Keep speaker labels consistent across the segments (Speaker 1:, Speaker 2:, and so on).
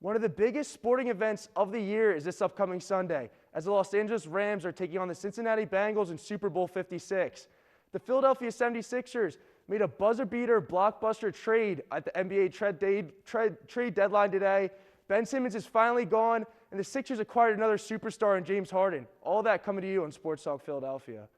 Speaker 1: One of the biggest sporting events of the year is this upcoming Sunday, as the Los Angeles Rams are taking on the Cincinnati Bengals in Super Bowl 56. The Philadelphia 76ers made a buzzer-beater blockbuster trade at the NBA trade deadline today. Ben Simmons is finally gone, and the Sixers acquired another superstar in James Harden. All that coming to you on Sports Talk Philadelphia.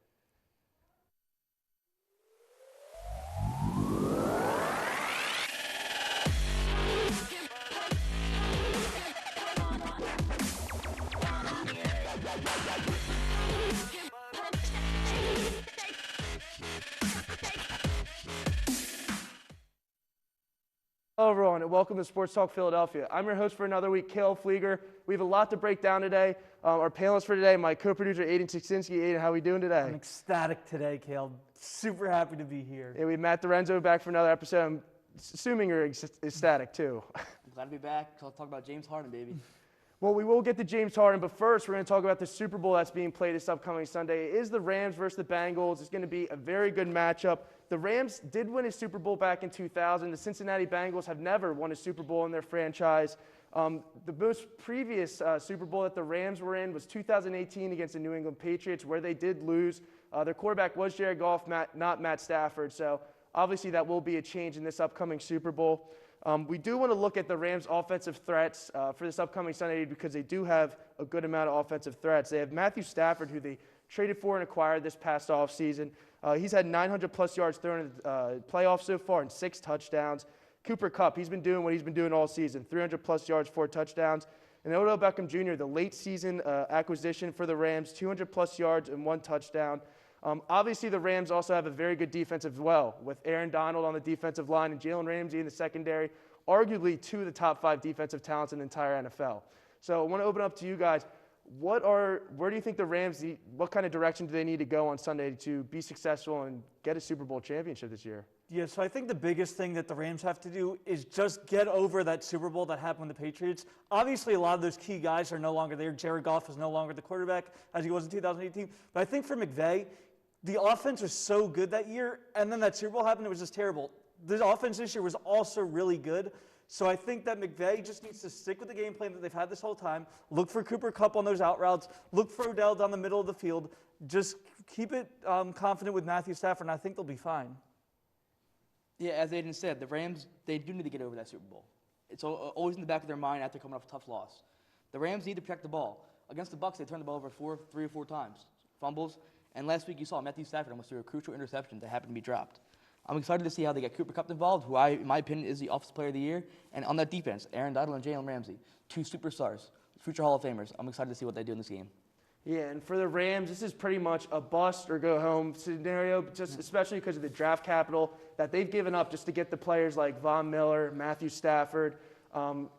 Speaker 1: Hello, everyone, and welcome to Sports Talk Philadelphia. I'm your host for another week, Cale Flieger. We have a lot to break down today. Our panelists for today, my co-producer, Aidan. Aidan, how are we doing today?
Speaker 2: I'm ecstatic today, Cale. Super happy to be here.
Speaker 1: Yeah, we have Matt Dorenzo back for another episode. I'm assuming you're ecstatic, too.
Speaker 3: I'm glad to be back. I'll talk about James Harden, baby.
Speaker 1: Well, we will get to James Harden, but first we're going to talk about the Super Bowl that's being played this upcoming Sunday. It is the Rams versus the Bengals. It's going to be a very good matchup. The Rams did win a Super Bowl back in 2000. The Cincinnati Bengals have never won a Super Bowl in their franchise. The most previous Super Bowl that the Rams were in was 2018 against the New England Patriots, where they did lose. Their quarterback was Jared Goff, not Matt Stafford. So obviously that will be a change in this upcoming Super Bowl. We do want to look at the Rams' offensive threats for this upcoming Sunday because they do have a good amount of offensive threats. They have Matthew Stafford, who they traded for and acquired this past offseason. He's had 900-plus yards thrown in the playoffs so far and 6 touchdowns. Cooper Kupp, he's been doing what he's been doing all season, 300-plus yards, 4 touchdowns. And Odell Beckham Jr., the late-season acquisition for the Rams, 200-plus yards and 1 touchdown. Obviously, the Rams also have a very good defense as well, with Aaron Donald on the defensive line and Jalen Ramsey in the secondary, arguably 2 of the top 5 defensive talents in the entire NFL. So I want to open up to you guys. Where do you think the Rams need, what kind of direction do they need to go on Sunday to be successful and get a Super Bowl championship this year?
Speaker 2: Yeah, so I think the biggest thing that the Rams have to do is just get over that Super Bowl that happened with the Patriots. Obviously, a lot of those key guys are no longer there. Jared Goff is no longer the quarterback as he was in 2018. But I think for McVay, the offense was so good that year, and then that Super Bowl happened, it was just terrible. The offense this year was also really good. So I think that McVay just needs to stick with the game plan that they've had this whole time. Look for Cooper Kupp on those out routes. Look for Odell down the middle of the field. Just keep it confident with Matthew Stafford, and I think they'll be fine.
Speaker 3: Yeah, as Aidan said, the Rams, they do need to get over that Super Bowl. It's always in the back of their mind after coming off a tough loss. The Rams need to protect the ball. Against the Bucs, they turned the ball over 3 or 4 times. Fumbles. And last week you saw Matthew Stafford almost threw a crucial interception that happened to be dropped. I'm excited to see how they get Cooper Kupp involved, who in my opinion, is the Offensive Player of the Year. And on that defense, Aaron Donald and Jalen Ramsey, 2 superstars, future Hall of Famers. I'm excited to see what they do in this game.
Speaker 1: Yeah, and for the Rams, this is pretty much a bust or go home scenario, just especially because of the draft capital that they've given up just to get the players like Von Miller, Matthew Stafford.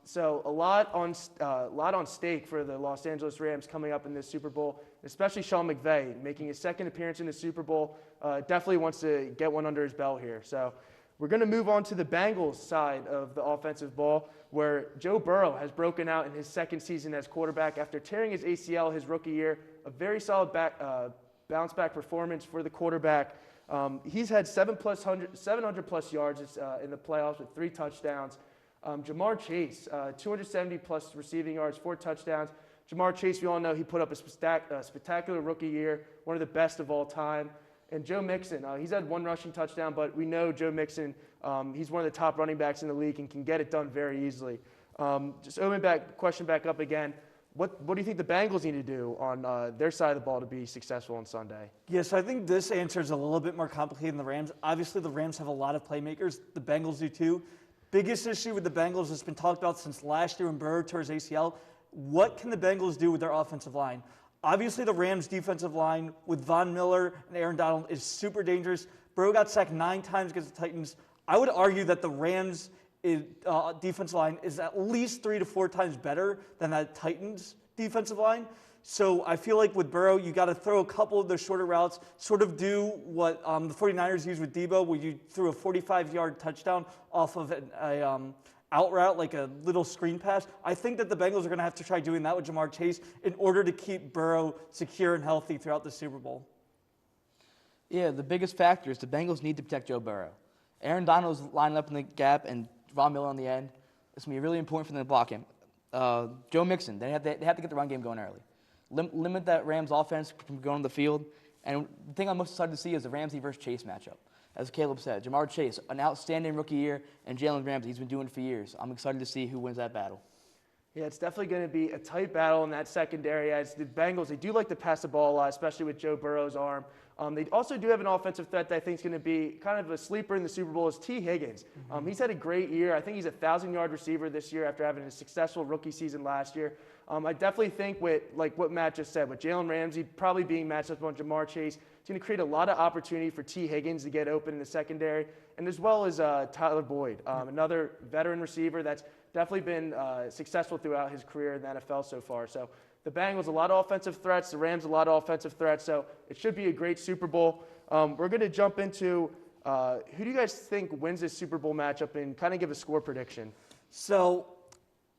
Speaker 1: So a lot on stake for the Los Angeles Rams coming up in this Super Bowl, especially Sean McVay making his second appearance in the Super Bowl. Definitely wants to get one under his belt here. So we're going to move on to the Bengals side of the offensive ball, where Joe Burrow has broken out in his second season as quarterback after tearing his ACL his rookie year. A very solid bounce-back performance for the quarterback. He's had 700-plus yards in the playoffs with 3 touchdowns. Jamar Chase, 270-plus receiving yards, 4 touchdowns. Jamar Chase, we all know he put up a spectacular rookie year, one of the best of all time. And Joe Mixon, he's had 1 rushing touchdown, but we know Joe Mixon, he's one of the top running backs in the league and can get it done very easily. Just opening question back up again. What do you think the Bengals need to do on their side of the ball to be successful on Sunday?
Speaker 2: Yes, I think this answer is a little bit more complicated than the Rams. Obviously, the Rams have a lot of playmakers. The Bengals do too. Biggest issue with the Bengals has been talked about since last year when Burrow tore his ACL. What can the Bengals do with their offensive line? Obviously, the Rams' defensive line with Von Miller and Aaron Donald is super dangerous. Burrow got sacked 9 times against the Titans. I would argue that the Rams' defensive line is at least 3 to 4 times better than that Titans' defensive line. So I feel like with Burrow, you got to throw a couple of those shorter routes, sort of do what the 49ers used with Debo, where you threw a 45-yard touchdown off of an out route, like a little screen pass. I think that the Bengals are going to have to try doing that with Jamar Chase in order to keep Burrow secure and healthy throughout the Super Bowl.
Speaker 3: Yeah, the biggest factor is the Bengals need to protect Joe Burrow. Aaron Donald's lining up in the gap and Von Miller on the end. It's going to be really important for them to block him. Joe Mixon. They have to get the run game going early. Limit that Rams offense from going on the field. And the thing I'm most excited to see is the Ramsey versus Chase matchup. As Caleb said, Jamar Chase, an outstanding rookie year, and Jalen Ramsey, he's been doing it for years. I'm excited to see who wins that battle.
Speaker 1: Yeah, it's definitely going to be a tight battle in that secondary. As the Bengals, they do like to pass the ball a lot, especially with Joe Burrow's arm. They also do have an offensive threat that I think is going to be kind of a sleeper in the Super Bowl is T. Higgins. He's had a great year. I think he's a 1,000-yard receiver this year after having a successful rookie season last year. I definitely think with like what Matt just said, with Jalen Ramsey probably being matched up on Jamar Chase, it's going to create a lot of opportunity for T. Higgins to get open in the secondary, and as well as Tyler Boyd, another veteran receiver that's definitely been successful throughout his career in the NFL so far. So the Bengals, a lot of offensive threats. The Rams, a lot of offensive threats. So it should be a great Super Bowl. We're going to jump into who do you guys think wins this Super Bowl matchup and kind of give a score prediction?
Speaker 2: So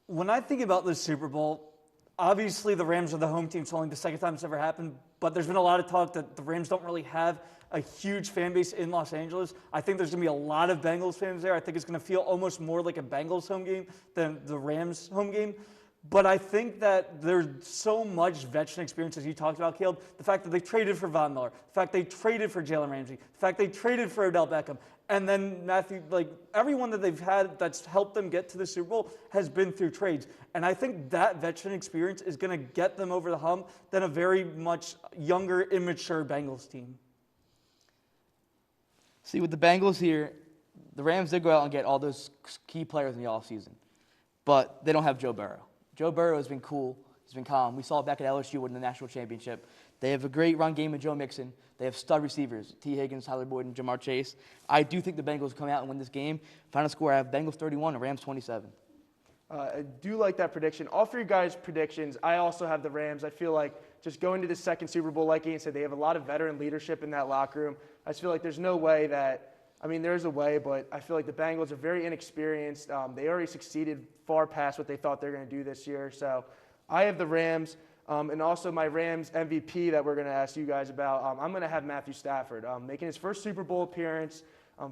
Speaker 2: when I think about this Super Bowl, obviously the Rams are the home team. It's only the second time it's ever happened. But there's been a lot of talk that the Rams don't really have a huge fan base in Los Angeles. I think there's going to be a lot of Bengals fans there. I think it's going to feel almost more like a Bengals home game than the Rams home game. But I think that there's so much veteran experience, as you talked about, Caleb. The fact that they traded for Von Miller, the fact they traded for Jalen Ramsey, the fact they traded for Odell Beckham, and then Matthew, like everyone that they've had that's helped them get to the Super Bowl has been through trades. And I think that veteran experience is going to get them over the hump than a very much younger, immature Bengals team.
Speaker 3: See, with the Bengals here, the Rams did go out and get all those key players in the offseason, but they don't have Joe Burrow. Joe Burrow has been cool. He's been calm. We saw it back at LSU winning the national championship. They have a great run game with Joe Mixon. They have stud receivers, T. Higgins, Tyler Boyd, and Jamar Chase. I do think the Bengals come out and win this game. Final score, I have Bengals 31 and Rams 27.
Speaker 1: I do like that prediction. All three guys' predictions, I also have the Rams. I feel like just going to the second Super Bowl, like Aidan said, they have a lot of veteran leadership in that locker room. I just feel like there's no way that – I mean, there's a way, but I feel like the Bengals are very inexperienced. They already succeeded far past what they thought they were going to do this year. So I have the Rams. And also my Rams MVP that we're going to ask you guys about, I'm going to have Matthew Stafford making his first Super Bowl appearance,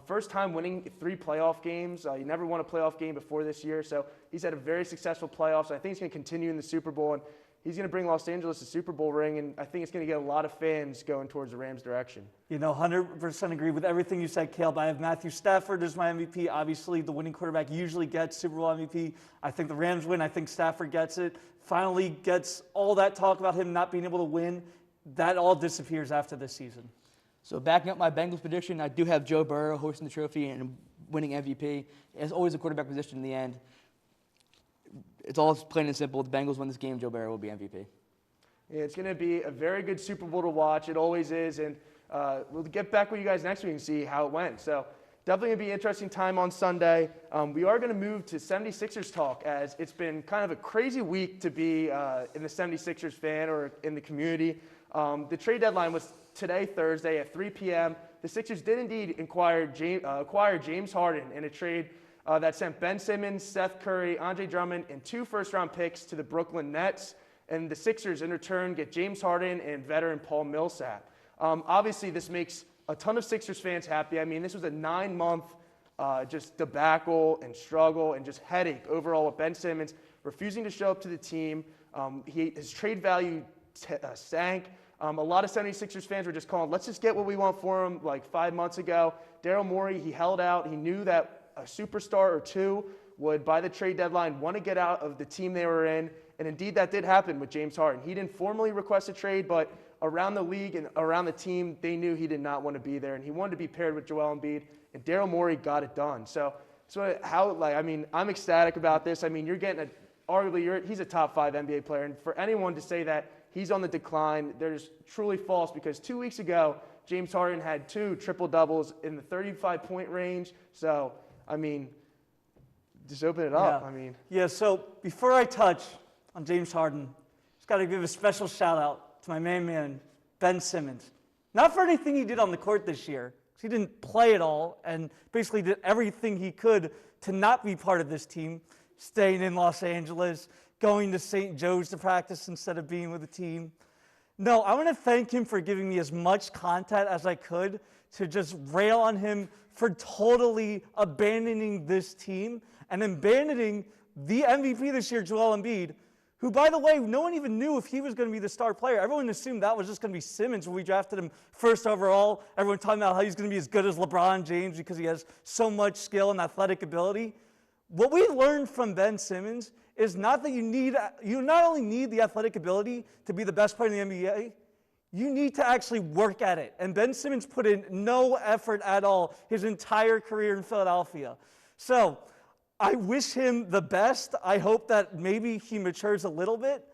Speaker 1: first time winning 3 playoff games. He never won a playoff game before this year, so he's had a very successful playoffs. I think he's going to continue in the Super Bowl, and he's going to bring Los Angeles a Super Bowl ring, and I think it's going to get a lot of fans going towards the Rams' direction.
Speaker 2: You know, 100% agree with everything you said, Caleb. I have Matthew Stafford as my MVP. Obviously, the winning quarterback usually gets Super Bowl MVP. I think the Rams win. I think Stafford gets it. Finally gets all that talk about him not being able to win. That all disappears after this season.
Speaker 3: So backing up my Bengals prediction, I do have Joe Burrow hosting the trophy and winning MVP. It's always a quarterback position in the end. It's all plain and simple. The Bengals win this game, Joe Burrow will be MVP.
Speaker 1: Yeah, it's going to be a very good Super Bowl to watch. It always is. And we'll get back with you guys next week and see how it went. So definitely going to be an interesting time on Sunday. We are going to move to 76ers talk, as it's been kind of a crazy week to be in the 76ers fan or in the community. The trade deadline was today, Thursday, at 3 p.m. The Sixers did indeed acquire James Harden in a trade that sent Ben Simmons, Seth Curry, Andre Drummond, and 2 first-round picks to the Brooklyn Nets. And the Sixers, in return, get James Harden and veteran Paul Millsap. Obviously, this makes a ton of Sixers fans happy. I mean, this was a 9-month just debacle and struggle and just headache overall with Ben Simmons refusing to show up to the team. His trade value sank. A lot of 76ers fans were just calling, let's just get what we want for him like 5 months ago. Daryl Morey, he held out. He knew that a superstar or two would, by the trade deadline, want to get out of the team they were in. And indeed, that did happen with James Harden. He didn't formally request a trade, but around the league and around the team, they knew he did not want to be there. And he wanted to be paired with Joel Embiid. And Daryl Morey got it done. So I'm ecstatic about this. I mean, you're getting he's a top 5 NBA player. And for anyone to say that he's on the decline, they're just truly false, because 2 weeks ago, James Harden had 2 triple-doubles in the 35-point range. So, I mean, just open it up.
Speaker 2: Yeah, so before I touch on James Harden, just got to give a special shout-out to my main man, Ben Simmons. Not for anything he did on the court this year, because he didn't play at all and basically did everything he could to not be part of this team, staying in Los Angeles, going to St. Joe's to practice instead of being with the team. No, I want to thank him for giving me as much content as I could to just rail on him for totally abandoning this team and abandoning the MVP this year, Joel Embiid, who, by the way, no one even knew if he was going to be the star player. Everyone assumed that was just going to be Simmons when we drafted him first overall. Everyone talking about how he's going to be as good as LeBron James because he has so much skill and athletic ability. What we learned from Ben Simmons is not that you not only need the athletic ability to be the best player in the NBA, you need to actually work at it. And Ben Simmons put in no effort at all his entire career in Philadelphia. So I wish him the best. I hope that maybe he matures a little bit.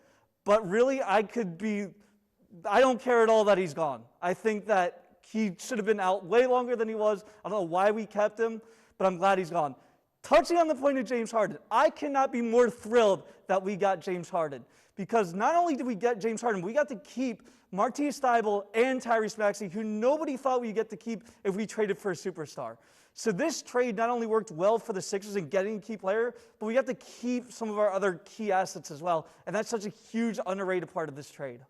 Speaker 2: But really, I don't care at all that he's gone. I think that he should have been out way longer than he was. I don't know why we kept him, but I'm glad he's gone. Touching on the point of James Harden, I cannot be more thrilled that we got James Harden. Because not only did we get James Harden, we got to keep Martise Thybulle and Tyrese Maxey, who nobody thought we'd get to keep if we traded for a superstar. So this trade not only worked well for the Sixers in getting a key player, but we got to keep some of our other key assets as well. And that's such a huge, underrated part of this trade.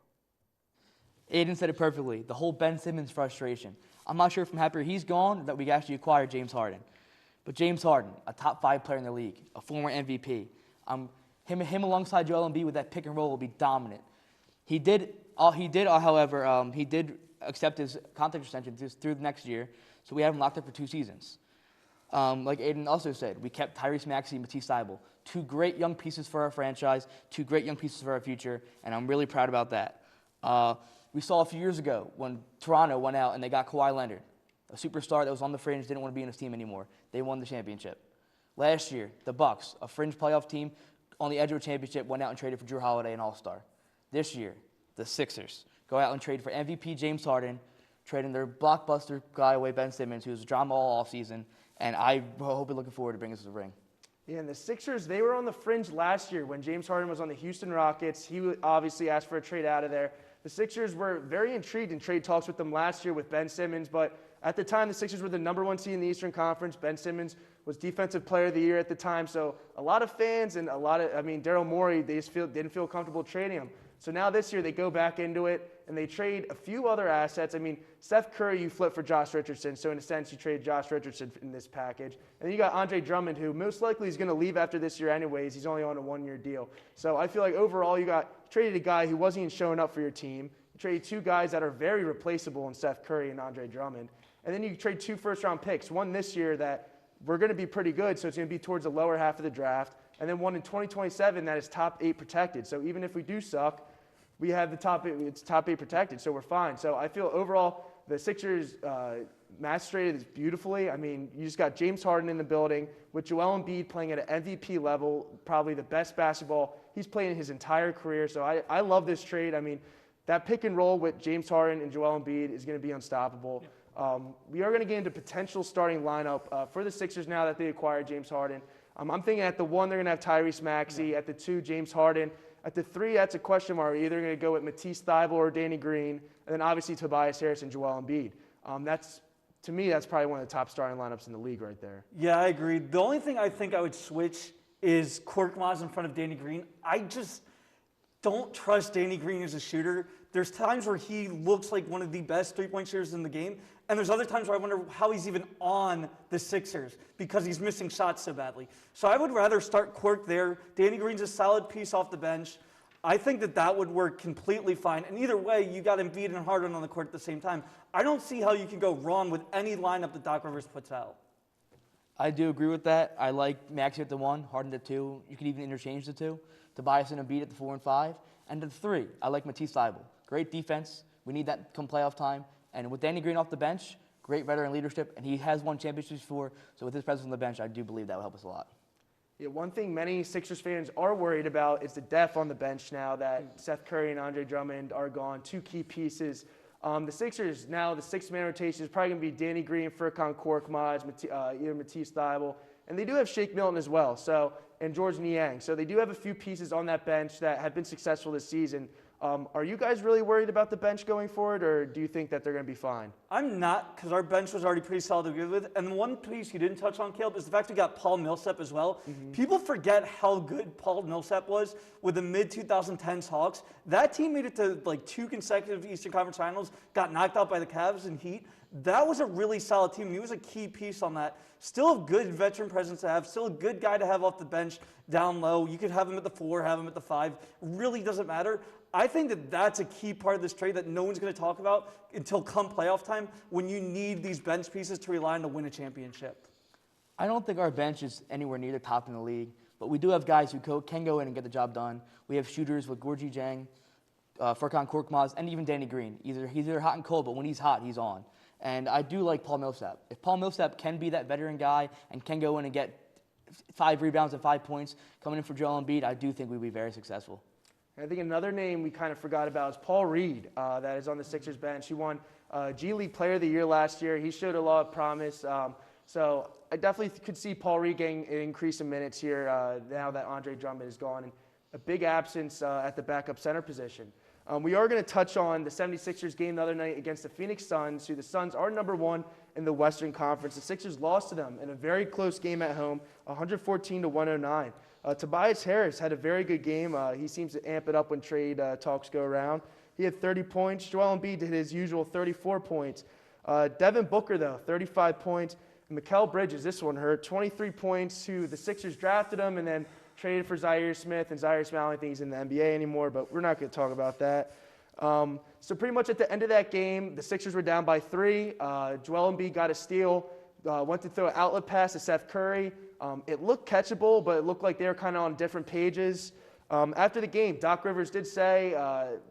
Speaker 3: Aidan said it perfectly. The whole Ben Simmons frustration. I'm not sure if I'm happier he's gone or that we actually acquired James Harden. But James Harden, a top 5 player in the league, a former MVP. Him alongside Joel Embiid with that pick and roll will be dominant. He did, however, he did accept his contract extension through the next year, so we have him locked up for 2 seasons. Like Aidan also said, we kept Tyrese Maxey and Matisse Thybulle. 2 great young pieces for our franchise, 2 great young pieces for our future, and I'm really proud about that. We saw a few years ago when Toronto went out and they got Kawhi Leonard, a superstar that was on the fringe, didn't want to be in his team anymore. They won the championship. Last year, the Bucks, a fringe playoff team on the edge of a championship, went out and traded for Drew Holiday, an all-star. This year, the Sixers go out and trade for MVP James Harden, trading their blockbuster guy away, Ben Simmons, who was a drama all offseason, and I hope we're looking forward to bringing us to the ring.
Speaker 1: Yeah, and the Sixers, they were on the fringe last year when James Harden was on the Houston Rockets. He obviously asked for a trade out of there. The Sixers were very intrigued in trade talks with them last year with Ben Simmons, but at the time, the Sixers were the #1 seed in the Eastern Conference. Ben Simmons was Defensive Player of the Year at the time, so a lot of fans and Daryl Morey, they just didn't feel comfortable trading him. So now this year, they go back into it, and they trade a few other assets. Steph Curry, you flip for Josh Richardson, so in a sense, you trade Josh Richardson in this package. And then you got Andre Drummond, who most likely is going to leave after this year anyways. He's only on a 1-year deal. So I feel like overall, you traded a guy who wasn't even showing up for your team. You traded 2 guys that are very replaceable in Steph Curry and Andre Drummond. And then you trade 2 first-round picks, one this year that we're going to be pretty good, so it's going to be towards the lower half of the draft, and then one in 2027 that is top 8 protected. So even if we do suck, we have it's top 8 protected, so we're fine. So I feel overall the Sixers match traded this beautifully. You just got James Harden in the building with Joel Embiid playing at an MVP level, probably the best basketball he's played in his entire career. So I love this trade. That pick and roll with James Harden and Joel Embiid is going to be unstoppable. Yeah. We are going to get into potential starting lineup for the Sixers now that they acquired James Harden. I'm thinking at the 1, they're going to have Tyrese Maxey. Yeah. At the 2, James Harden. At the 3, that's a question mark. We're either going to go with Matisse Thybulle or Danny Green, and then obviously Tobias Harris and Joel Embiid. To me, that's probably one of the top starting lineups in the league right there.
Speaker 2: Yeah, I agree. The only thing I think I would switch is Korkmaz in front of Danny Green. I just don't trust Danny Green as a shooter. There's times where he looks like one of the best three-point shooters in the game, and there's other times where I wonder how he's even on the Sixers because he's missing shots so badly. So I would rather start Kork there. Danny Green's a solid piece off the bench. I think that would work completely fine. And either way, you got Embiid and Harden on the court at the same time. I don't see how you can go wrong with any lineup that Doc Rivers puts out.
Speaker 3: I do agree with that. I like Maxey at the 1, Harden at 2. You can even interchange the 2. Tobias and Embiid at the 4 and 5. And at the 3, I like Matisse Thybulle. Great defense. We need that come playoff time. And with Danny Green off the bench, great veteran leadership. And he has won championships before. So with his presence on the bench, I do believe that will help us a lot.
Speaker 1: Yeah, one thing many Sixers fans are worried about is the depth on the bench now that Seth Curry and Andre Drummond are gone, 2 key pieces. The Sixers, now the 6-man rotation is probably going to be Danny Green, Furkan Korkmaz, either Matisse Thybulle. And they do have Shake Milton as well, and George Niang. So they do have a few pieces on that bench that have been successful this season. Are you guys really worried about the bench going forward, or do you think that they're going to be fine?
Speaker 2: I'm not, because our bench was already pretty solid to begin with. And the one piece you didn't touch on, Caleb, is the fact we got Paul Millsap as well. People forget how good Paul Millsap was with the mid-2010s Hawks. That team made it to like 2 consecutive Eastern Conference Finals, got knocked out by the Cavs and Heat. That was a really solid team. He was a key piece on that. Still a good veteran presence to have. Still a good guy to have off the bench down low. You could have him at the 4, have him at the 5. Really doesn't matter. I think that that's a key part of this trade that no one's going to talk about until come playoff time when you need these bench pieces to rely on to win a championship.
Speaker 3: I don't think our bench is anywhere near the top in the league, but we do have guys who can go in and get the job done. We have shooters with Gorgie Jang, Furkan Korkmaz, and even Danny Green. He's either hot and cold, but when he's hot, he's on. And I do like Paul Millsap. If Paul Millsap can be that veteran guy and can go in and get 5 rebounds and 5 points coming in for Joel Embiid, I do think we'd be very successful.
Speaker 1: I think another name we kind of forgot about is Paul Reed, that is on the Sixers bench. He won G League Player of the Year last year. He showed a lot of promise. So I definitely could see Paul Reed getting an increase in minutes here now that Andre Drummond is gone, and a big absence at the backup center position. We are going to touch on the 76ers game the other night against the Phoenix Suns, who the Suns are number 1 in the Western Conference. The Sixers lost to them in a very close game at home, 114-109. Tobias Harris had a very good game. He seems to amp it up when trade talks go around. He had 30 points. Joel Embiid did his usual 34 points. Devin Booker, though, 35 points. And Mikal Bridges, this one hurt, 23 points. The Sixers drafted him and then traded for Zaire Smith. And Zaire Smith, I don't think he's in the NBA anymore, but we're not going to talk about that. So pretty much at the end of that game, the Sixers were down by 3. Joel Embiid got a steal, went to throw an outlet pass to Seth Curry. It looked catchable, but it looked like they were kind of on different pages. After the game, Doc Rivers did say,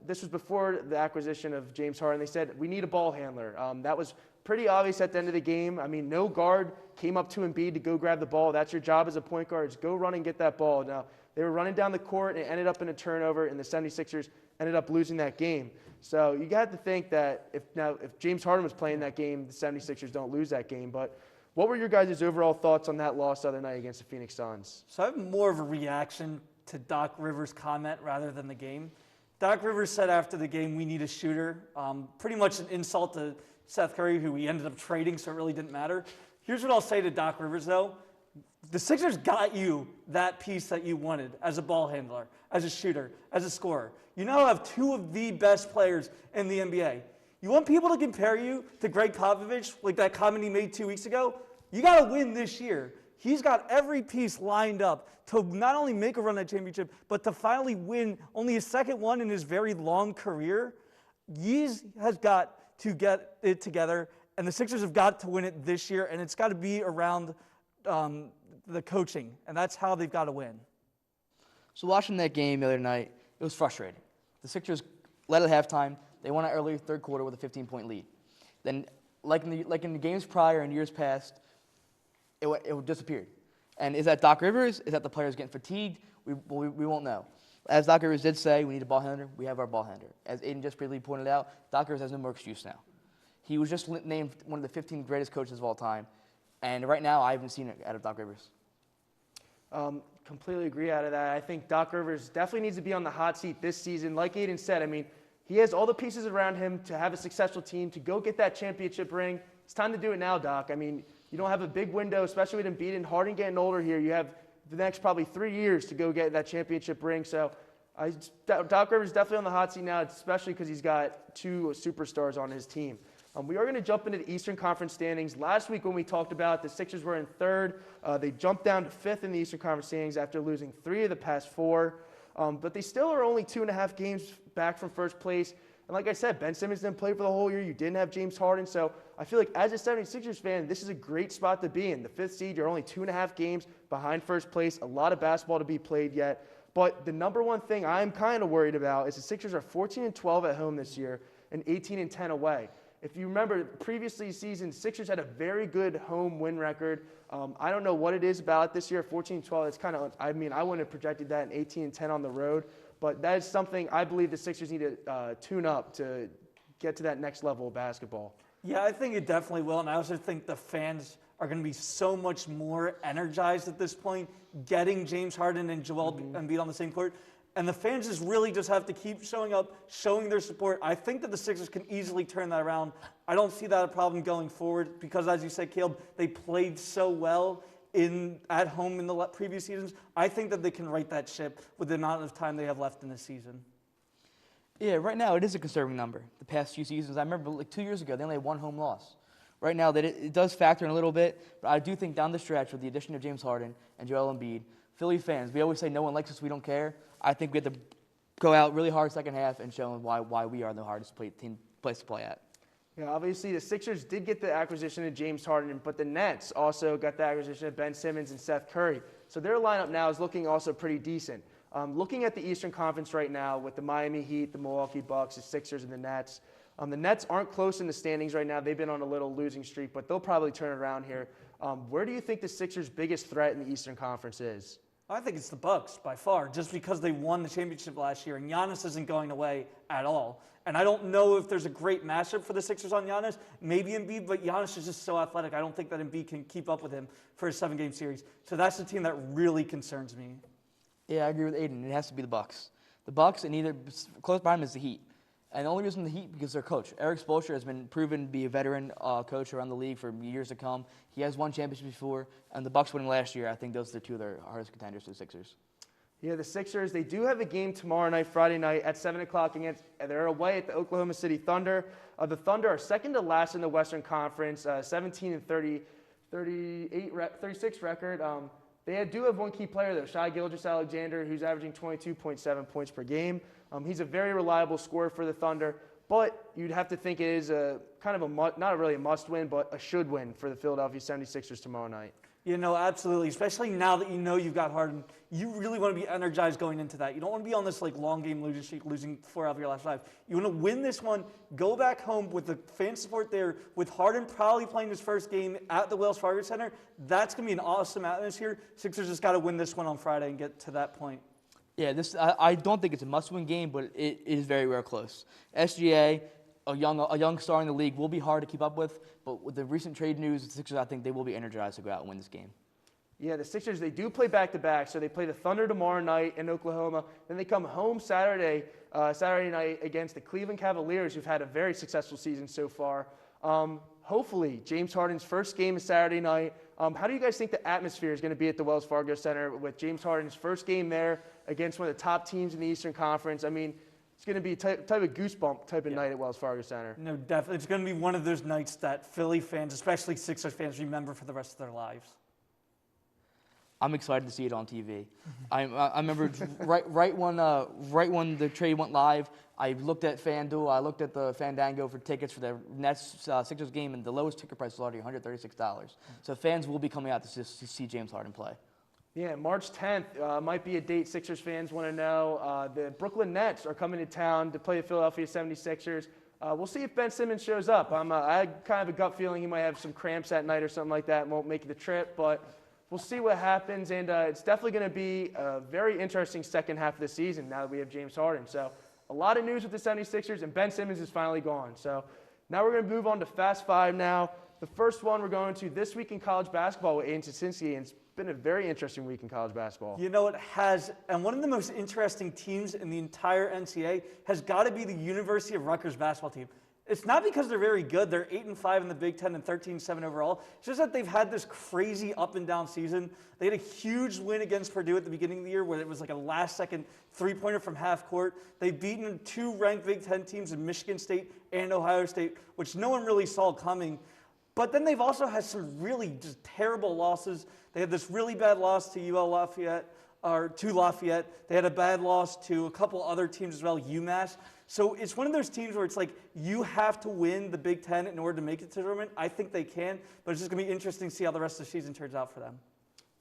Speaker 1: this was before the acquisition of James Harden, they said, we need a ball handler. That was pretty obvious at the end of the game. I mean, no guard came up to Embiid to go grab the ball. That's your job as a point guard, is go run and get that ball. Now, they were running down the court and it ended up in a turnover, and the 76ers ended up losing that game. So you got to think that if James Harden was playing that game, the 76ers don't lose that game. But what were your guys' overall thoughts on that loss the other night against the Phoenix Suns?
Speaker 2: So I have more of a reaction to Doc Rivers' comment rather than the game. Doc Rivers said after the game, we need a shooter. Pretty much an insult to Seth Curry, who we ended up trading, so it really didn't matter. Here's what I'll say to Doc Rivers, though. The Sixers got you that piece that you wanted as a ball handler, as a shooter, as a scorer. You now have 2 of the best players in the NBA. You want people to compare you to Greg Popovich, like that comment he made 2 weeks ago? You got to win this year. He's got every piece lined up to not only make a run at championship, but to finally win only his second one in his very long career. He has got to get it together, and the Sixers have got to win it this year, and it's got to be around the coaching, and that's how they've got to win.
Speaker 3: So watching that game the other night, it was frustrating. The Sixers led at halftime. They won an early third quarter with a 15-point lead. Then, like in the games prior and years past, it disappeared. And is that Doc Rivers? Is that the players getting fatigued? We won't know. As Doc Rivers did say, we need a ball handler. We have our ball handler. As Aidan just briefly pointed out, Doc Rivers has no more excuse now. He was just named one of the 15 greatest coaches of all time. And right now, I haven't seen it out of Doc Rivers.
Speaker 1: Completely agree out of that. I think Doc Rivers definitely needs to be on the hot seat this season. Like Aidan said, I mean, he has all the pieces around him to have a successful team, to go get that championship ring. It's time to do it now, Doc. I mean, you don't have a big window, especially with Embiid and Harden getting older here. You have the next probably 3 years to go get that championship ring. So Doc Rivers is definitely on the hot seat now, especially because he's got 2 superstars on his team. We are going to jump into the Eastern Conference standings. Last week when we talked about the Sixers were in 3rd. They jumped down to 5th in the Eastern Conference standings after losing 3 of the past 4. But they still are only 2.5 games back from first place. And like I said, Ben Simmons didn't play for the whole year. You didn't have James Harden. So I feel like as a 76ers fan, this is a great spot to be in. The 5th seed, you're only 2.5 games behind first place. A lot of basketball to be played yet. But the number one thing I'm kind of worried about is the Sixers are 14-12 at home this year and 18-10 away. If you remember, previously season, Sixers had a very good home win record. I don't know what it is about it this year, 14-12. It's kind of, I mean, I wouldn't have projected that in 18-10 on the road. But that is something I believe the Sixers need to tune up to get to that next level of basketball.
Speaker 2: Yeah, I think it definitely will. And I also think the fans are going to be so much more energized at this point, getting James Harden and Joel Embiid on the same court. And the fans just have to keep showing up, showing their support. I think that the Sixers can easily turn that around. I don't see that a problem going forward because, as you said, Caleb, they played so well at home in the previous seasons. I think that they can right that ship with the amount of time they have left in the season.
Speaker 3: Yeah, right now it is a conservative number. The past few seasons, I remember like 2 years ago, they only had one home loss. Right now, it does factor in a little bit, but I do think down the stretch with the addition of James Harden and Joel Embiid, Philly fans, we always say no one likes us, we don't care. I think we have to go out really hard second half and show them why we are the hardest place to play at.
Speaker 1: Yeah, obviously the Sixers did get the acquisition of James Harden, but the Nets also got the acquisition of Ben Simmons and Seth Curry. So their lineup now is looking also pretty decent. Looking at the Eastern Conference right now with the Miami Heat, the Milwaukee Bucks, the Sixers, and the Nets aren't close in the standings right now. They've been on a little losing streak, but they'll probably turn it around here. Where do you think the Sixers' biggest threat in the Eastern Conference is?
Speaker 2: I think it's the Bucks by far, just because they won the championship last year, and Giannis isn't going away at all. And I don't know if there's a great matchup for the Sixers on Giannis. Maybe Embiid, but Giannis is just so athletic. I don't think that Embiid can keep up with him for a 7-game series. So that's the team that really concerns me.
Speaker 3: Yeah, I agree with Aidan. It has to be the Bucks. The Bucks, and either close behind them is the Heat. And the only reason the Heat, because their coach, Eric Spoelstra, has been proven to be a veteran coach around the league for years to come. He has won championships before, and the Bucks winning last year, I think those are the two of their hardest contenders to the Sixers.
Speaker 1: Yeah, the Sixers, they do have a game tomorrow night, Friday night at 7 o'clock they're away at the Oklahoma City Thunder. The Thunder are second to last in the Western Conference, 17-36 record. They do have one key player, though, Shai Gilgeous-Alexander, who's averaging 22.7 points per game. He's a very reliable scorer for the Thunder, but you'd have to think it is not really a must-win, but a should-win for the Philadelphia 76ers tomorrow night.
Speaker 2: You know, absolutely. Especially now that you know you've got Harden, you really want to be energized going into that. You don't want to be on this long game losing streak, losing 4 out of your last 5. You want to win this one, go back home with the fan support there, with Harden probably playing his first game at the Wells Fargo Center. That's going to be an awesome atmosphere. Sixers just got to win this one on Friday and get to that point.
Speaker 3: Yeah, I don't think it's a must-win game, but it is very, very close. SGA, a young star in the league, will be hard to keep up with, but with the recent trade news, the Sixers, I think they will be energized to go out and win this game.
Speaker 1: Yeah, the Sixers, they do play back-to-back, so they play the Thunder tomorrow night in Oklahoma. Then they come home Saturday night against the Cleveland Cavaliers, who've had a very successful season so far. Hopefully, James Harden's first game is Saturday night. How do you guys think the atmosphere is going to be at the Wells Fargo Center with James Harden's first game there against one of the top teams in the Eastern Conference? I mean, it's going to be type of goosebump type of night at Wells Fargo Center.
Speaker 2: No, definitely. It's going to be one of those nights that Philly fans, especially Sixers fans, remember for the rest of their lives.
Speaker 3: I'm excited to see it on TV. I remember right when the trade went live, I looked at FanDuel, I looked at the Fandango for tickets for the Nets Sixers game, and the lowest ticket price was already $136. So fans will be coming out to see James Harden play.
Speaker 1: Yeah, March 10th might be a date Sixers fans want to know. The Brooklyn Nets are coming to town to play the Philadelphia 76ers. We'll see if Ben Simmons shows up. I had kind of a gut feeling he might have some cramps that night or something like that and won't make the trip, but we'll see what happens. And it's definitely going to be a very interesting second half of the season now that we have James Harden. So a lot of news with the 76ers, and Ben Simmons is finally gone. So now we're going to move on to Fast Five now. The first one we're going to this week in college basketball with Aidan Cincinnati, and it's been a very interesting week in college basketball.
Speaker 2: You know, it has, and one of the most interesting teams in the entire NCAA has got to be the University of Rutgers basketball team. It's not because they're very good. They're 8-5 in the Big Ten and 13-7 overall. It's just that they've had this crazy up and down season. They had a huge win against Purdue at the beginning of the year where it was like a last-second three-pointer from half court. They've beaten 2 ranked Big Ten teams in Michigan State and Ohio State, which no one really saw coming. But then they've also had some really just terrible losses. They had this really bad loss to Lafayette. They had a bad loss to a couple other teams as well, UMass. So it's one of those teams where it's like you have to win the Big Ten in order to make it to the tournament. I think they can, but it's just going to be interesting to see how the rest of the season turns out for them.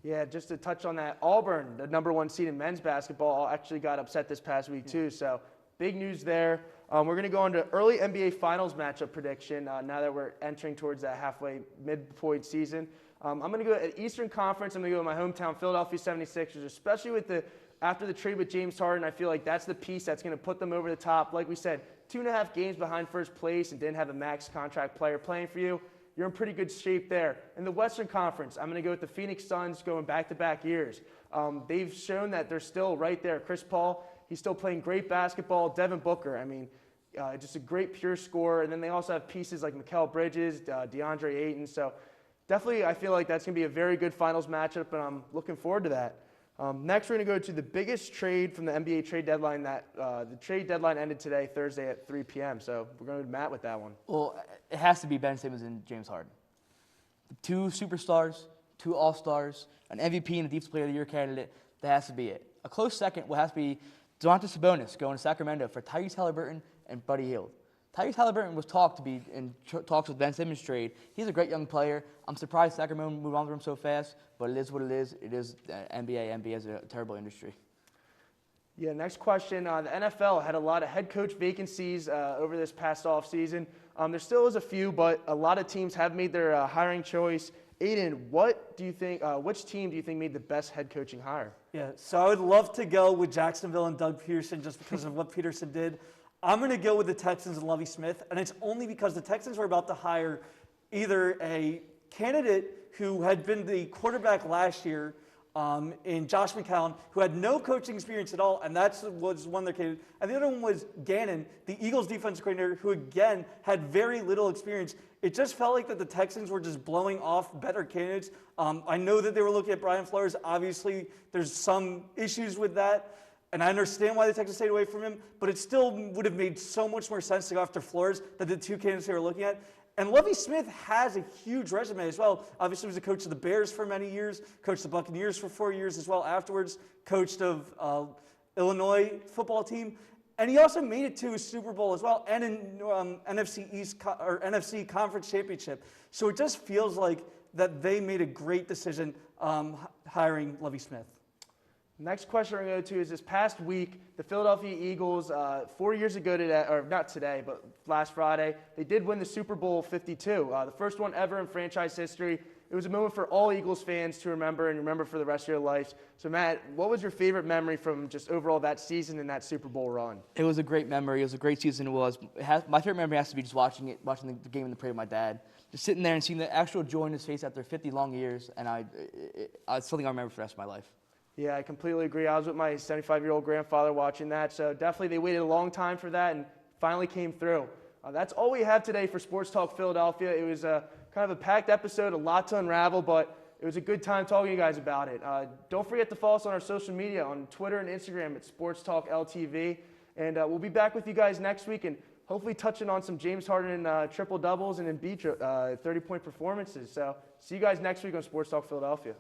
Speaker 1: Yeah, just to touch on that, Auburn, the #1 seed in men's basketball, actually got upset this past week too. So big news there. We're going to go into early NBA Finals matchup prediction now that we're entering towards that halfway midpoint season. I'm going to go at Eastern Conference. I'm going to go with my hometown Philadelphia 76ers, especially after the trade with James Harden. I feel like that's the piece that's going to put them over the top. Like we said, 2.5 games behind first place and didn't have a max contract player playing for you. you're in pretty good shape there. In the Western Conference, I'm going to go with the Phoenix Suns going back-to-back years. They've shown that they're still right there. Chris Paul, he's still playing great basketball. Devin Booker, I mean, just a great pure scorer. And then they also have pieces like Mikal Bridges, DeAndre Ayton. So definitely I feel like that's going to be a very good finals matchup, and I'm looking forward to that. Next, we're going to go to the biggest trade from the NBA trade deadline. The trade deadline ended today, Thursday at 3 p.m. So we're going to Matt with that one.
Speaker 3: Well, it has to be Ben Simmons and James Harden. Two superstars, two all-stars, an MVP and a Defensive Player of the Year candidate. That has to be it. A close second will have to be Domantas Sabonis going to Sacramento for Tyrese Haliburton and Buddy Hield. Tyrese Haliburton was talked to be in talks with Ben Simmons trade. He's a great young player. I'm surprised Sacramento moved on to him so fast, but it is what it is. It is NBA. NBA is a terrible industry.
Speaker 1: Yeah, next question. The NFL had a lot of head coach vacancies over this past offseason. There still is a few, but a lot of teams have made their hiring choice. Aidan, what do you think? Which team do you think made the best head coaching hire?
Speaker 2: Yeah, so I would love to go with Jacksonville and Doug Peterson just because of what Peterson did. I'm going to go with the Texans and Lovie Smith, and it's only because the Texans were about to hire either a candidate who had been the quarterback last year in Josh McCown, who had no coaching experience at all, and that was one of their candidates. And the other one was Gannon, the Eagles defensive coordinator, who again had very little experience. It just felt like that the Texans were just blowing off better candidates. I know that they were looking at Brian Flores. Obviously, there's some issues with that. And I understand why the Texans stayed away from him, but it still would have made so much more sense to go after Flores than the two candidates they were looking at. And Lovie Smith has a huge resume as well. Obviously, he was a coach of the Bears for many years, coached the Buccaneers for 4 years as well afterwards, coached of Illinois football team. And he also made it to a Super Bowl as well, and in NFC Conference Championship. So it just feels like that they made a great decision hiring Lovie Smith.
Speaker 1: Next question we're going to go to is this past week, the Philadelphia Eagles, 4 years ago today, or not today, but last Friday, they did win the Super Bowl 52, the first one ever in franchise history. It was a moment for all Eagles fans to remember and remember for the rest of your life. So, Matt, what was your favorite memory from just overall that season and that Super Bowl run?
Speaker 3: It was a great memory. It was a great season. My favorite memory has to be just watching the game in the parade with my dad. Just sitting there and seeing the actual joy in his face after 50 long years, and it's something I remember for the rest of my life.
Speaker 1: Yeah, I completely agree. I was with my 75-year-old grandfather watching that, so definitely they waited a long time for that and finally came through. That's all we have today for Sports Talk Philadelphia. It was kind of a packed episode, a lot to unravel, but it was a good time talking to you guys about it. Don't forget to follow us on our social media, on Twitter and Instagram at Sports Talk LTV, and we'll be back with you guys next week and hopefully touching on some James Harden triple-doubles and Embiid 30-point performances. So see you guys next week on Sports Talk Philadelphia.